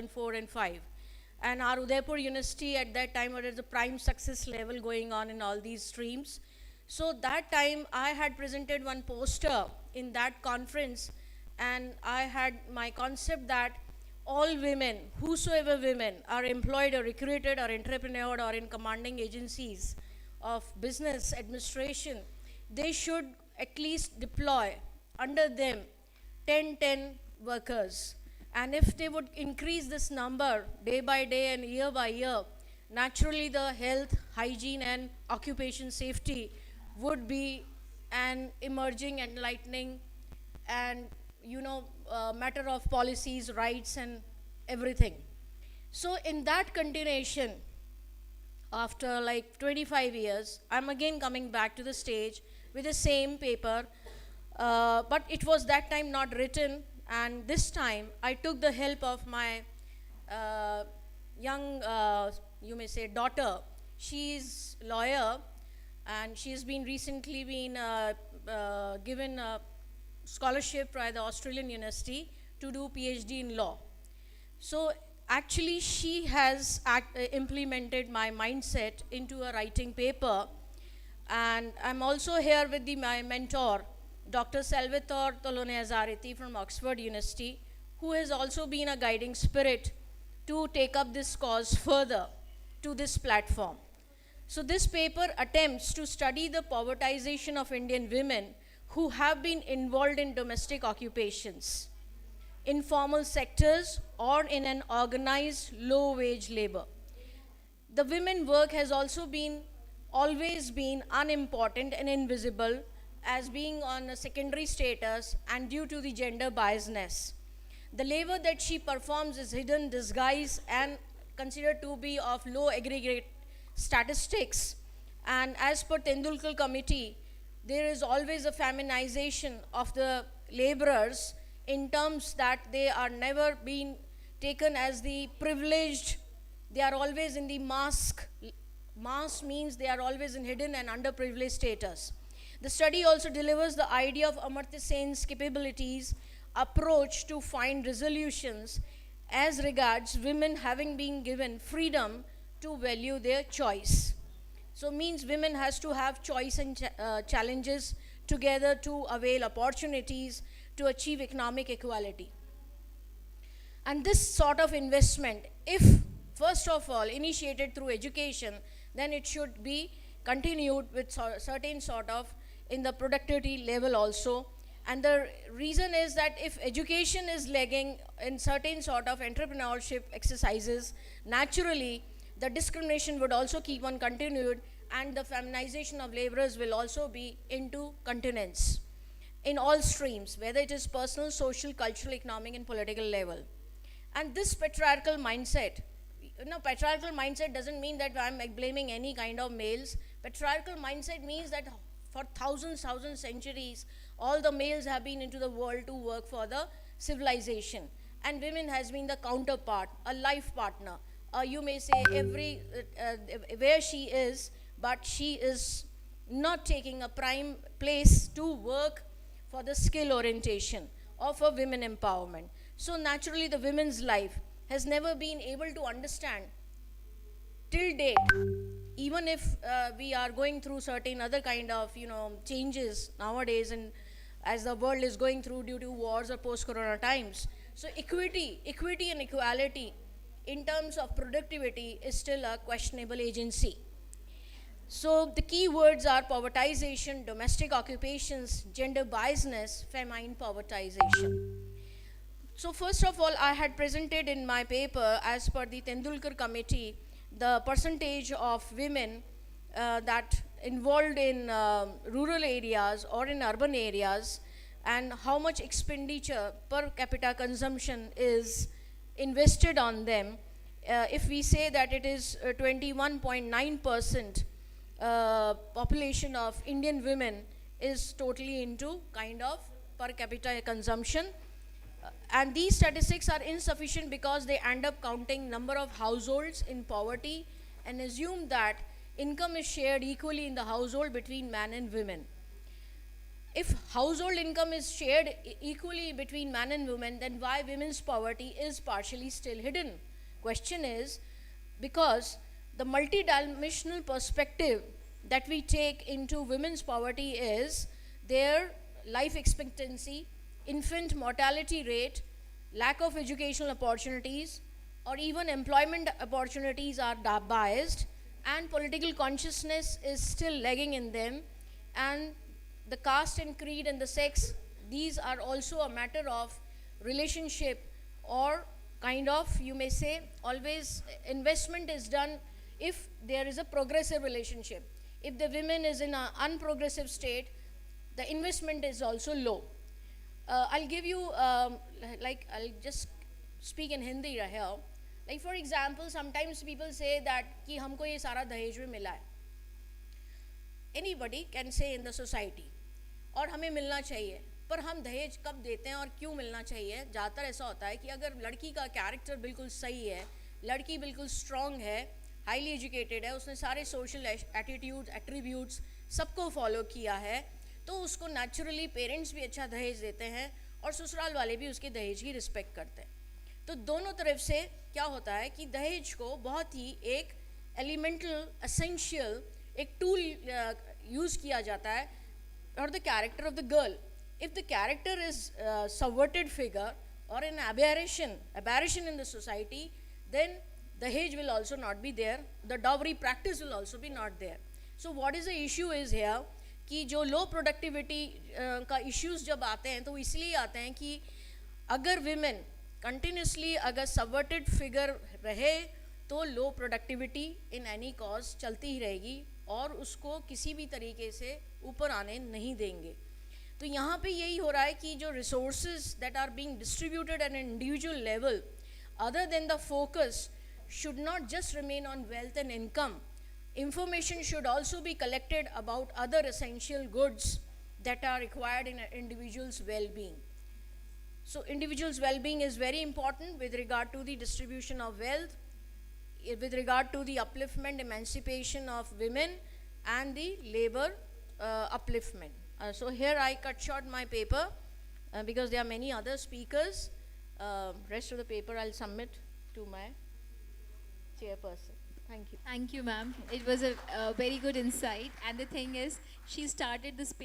2004 and 5. And our Udaipur University at that time was the prime success level going on in all these streams. So that time I had presented one poster in that conference, and I had my concept that all women, whosoever women are employed or recruited or entrepreneur or in commanding agencies of business administration, they should at least deploy under them 10 workers. And if they would increase this number day by day and year by year, naturally the health, hygiene and occupation safety would be an emerging, enlightening and matter of policies, rights and everything. So in that continuation, after like 25 years, I'm again coming back to the stage with the same paper, but it was that time not written, and this time I took the help of my young, you may say, daughter. She's lawyer, and she's been recently been given a scholarship by the Australian University to do PhD in law. So actually she has implemented my mindset into a writing paper, and I'm also here with my mentor, Dr. Salvatore Tolone Azzariti from Oxford University, who has also been a guiding spirit to take up this cause further to this platform. So this paper attempts to study the povertization of Indian women who have been involved in domestic occupations, informal sectors, or in an organized low-wage labor. The women work has also always been unimportant and invisible as being on a secondary status and due to the gender biasness. The labor that she performs is hidden, disguised, and considered to be of low aggregate statistics. And as per Tendulkar Committee, there is always a feminization of the laborers in terms that they are never being taken as the privileged. They are always in the mask. Mask means they are always in hidden and underprivileged status. The study also delivers the idea of Amartya Sen's capabilities, approach to find resolutions as regards women having been given freedom to value their choice. So means women has to have choice and challenges together to avail opportunities to achieve economic equality. And this sort of investment, if first of all initiated through education, then it should be continued with certain sort of in the productivity level also. And the reason is that if education is lagging in certain sort of entrepreneurship exercises, naturally the discrimination would also keep on continued, and the feminization of laborers will also be into continuance in all streams, whether it is personal, social, cultural, economic and political level. And this patriarchal mindset, patriarchal mindset doesn't mean that I'm blaming any kind of males. Patriarchal mindset means that for thousands centuries, all the males have been into the world to work for the civilization, and women has been the counterpart, a life partner. You may say where she is, but she is not taking a prime place to work for the skill orientation of a women empowerment. So naturally the women's life has never been able to understand till date, even if we are going through certain other kind of changes nowadays, and as the world is going through due to wars or post-corona times. So equity and equality in terms of productivity is still a questionable agency. So the key words are povertization, domestic occupations, gender biasness, feminine povertization. So first of all, I had presented in my paper, as per the Tendulkar Committee, the percentage of women that involved in rural areas or in urban areas, and how much expenditure per capita consumption is invested on them. If we say that it is 21.9% population of Indian women is totally into kind of per capita consumption. And these statistics are insufficient because they end up counting number of households in poverty and assume that income is shared equally in the household between man and women. if household income is shared equally between man and woman, then why women's poverty is partially still hidden? Question is because the multidimensional perspective that we take into women's poverty is their life expectancy, infant mortality rate, lack of educational opportunities, or even employment opportunities are biased, and political consciousness is still lagging in them, and the caste and creed and the sex, these are also a matter of relationship, or kind of, you may say, always investment is done if there is a progressive relationship. If the women is in an unprogressive state, the investment is also low. I'll give you, I'll just speak in Hindi here. Like for example, sometimes people say that कि हमको ये सारा दहेज में मिला है. Anybody can say in the society, और हमें मिलना चाहिए, पर हम दहेज कब देते हैं और क्यों मिलना चाहिए? ज़्यादातर ऐसा होता है कि अगर लड़की का कैरेक्टर बिल्कुल सही है, लड़की बिल्कुल स्ट्रॉन्ग है, हाईली एजुकेटेड है, उसने सारे सोशल एटीट्यूड्स एट्रीब्यूट्स सबको फॉलो किया है, तो उसको नेचुरली पेरेंट्स भी अच्छा दहेज देते हैं और ससुराल वाले भी उसके दहेज की रिस्पेक्ट करते हैं. तो दोनों तरफ से क्या होता है कि दहेज को बहुत ही एक एलिमेंटल एसेंशियल एक टूल यूज़ किया जाता है और the character of the girl. If the character is subverted figure or an aberration in the society, then dahej will also not be there, the dowry practice will also be not there. So what is the issue is here कि जो लो productivity का issues जब आते हैं तो इसलिए आते हैं कि अगर विमेन कंटिन्यूसली अगर सबवर्टेड फिगर रहे तो लो प्रोडक्टिविटी इन एनी कॉज चलती ही रहेगी और उसको किसी भी तरीके से ऊपर आने नहीं देंगे. तो यहाँ पे यही हो रहा है कि जो resources that are being distributed at an individual level, other than the focus should not just remain on wealth and income. Information should also be collected about other essential goods that are required in an individual's well-being. So individual's well-being is very important with regard to the distribution of wealth, with regard to the upliftment, emancipation of women and the labor upliftment. So here I cut short my paper because there are many other speakers. Rest of the paper I'll submit to my chairperson. Thank you. Thank you, ma'am. It was a very good insight. And the thing is, she started this